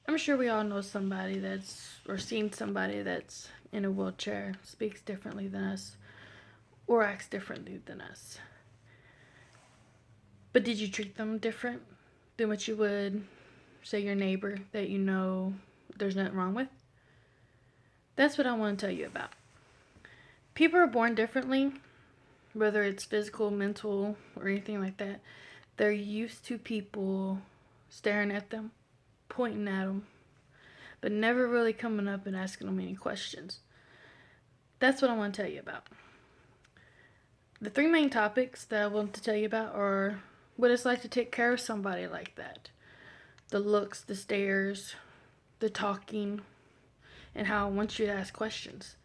I'm sure we all know somebody or seen somebody that's in a wheelchair, speaks differently than us, or acts differently than us. But did you treat them different than what you would, say, your neighbor that you know there's nothing wrong with? That's what I want to tell you about. People are born differently, whether it's physical, mental, or anything like that. They're used to people staring at them, pointing at them, but never really coming up and asking them any questions. That's what I want to tell you about. The three main topics that I want to tell you about are what it's like to take care of somebody like that. The looks, the stares, the talking, and how I want you to ask questions.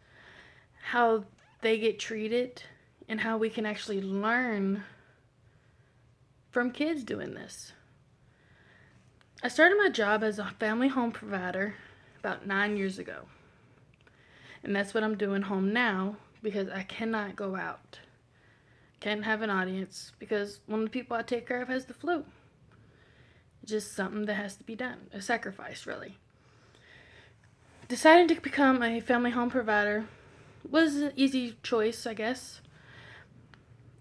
How they get treated, and how we can actually learn from kids doing this. I started my job as a family home provider about 9 years ago. And that's what I'm doing home now because I cannot go out. Can't have an audience because one of the people I take care of has the flu. Just something that has to be done. A sacrifice, really. Deciding to become a family home provider was an easy choice, I guess.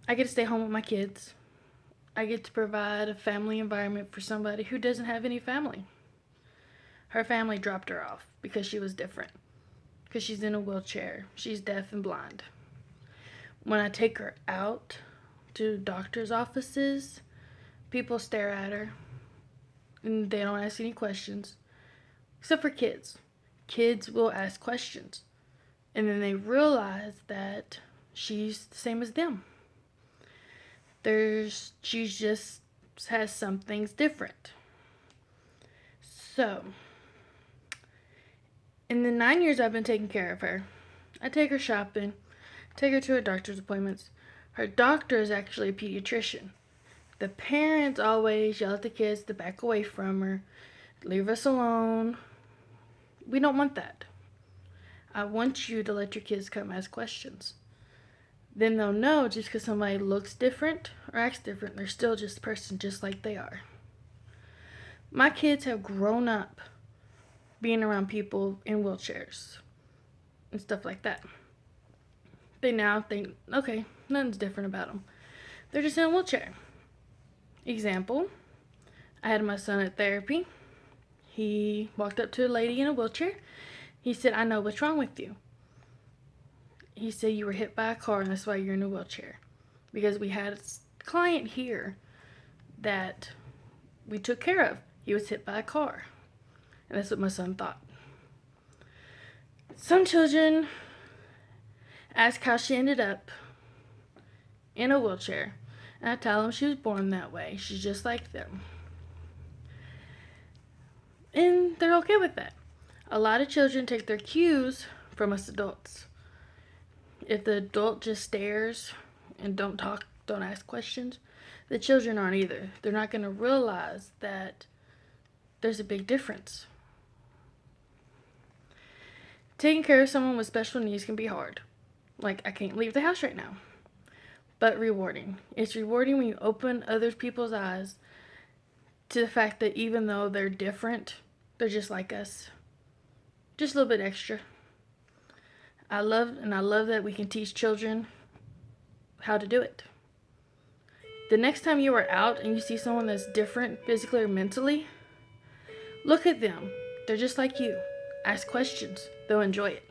I get to stay home with my kids. I get to provide a family environment for somebody who doesn't have any family. Her family dropped her off because she was different. Because she's in a wheelchair. She's deaf and blind. When I take her out to doctor's offices, people stare at her and they don't ask any questions. Except for kids. Kids will ask questions. And then they realize that she's the same as them. She just has some things different. So, in the 9 years I've been taking care of her, I take her shopping, take her to her doctor's appointments. Her doctor is actually a pediatrician. The parents always yell at the kids to back away from her, leave us alone. We don't want that. I want you to let your kids come ask questions. Then they'll know just because somebody looks different or acts different, they're still just a person just like they are. My kids have grown up being around people in wheelchairs and stuff like that. They now think, okay, nothing's different about them. They're just in a wheelchair. Example, I had my son at therapy. He walked up to a lady in a wheelchair. He said, I know what's wrong with you. He said you were hit by a car and that's why you're in a wheelchair. Because we had a client here that we took care of. He was hit by a car. And that's what my son thought. Some children ask how she ended up in a wheelchair. And I tell them she was born that way. She's just like them. And they're okay with that. A lot of children take their cues from us adults. If the adult just stares and don't talk, don't ask questions, the children aren't either. They're not going to realize that there's a big difference. Taking care of someone with special needs can be hard. Like, I can't leave the house right now. But rewarding. It's rewarding when you open other people's eyes to the fact that even though they're different, they're just like us. Just a little bit extra. I love that we can teach children how to do it. The next time you are out and you see someone that's different physically or mentally, look at them. They're just like you. Ask questions. They'll enjoy it.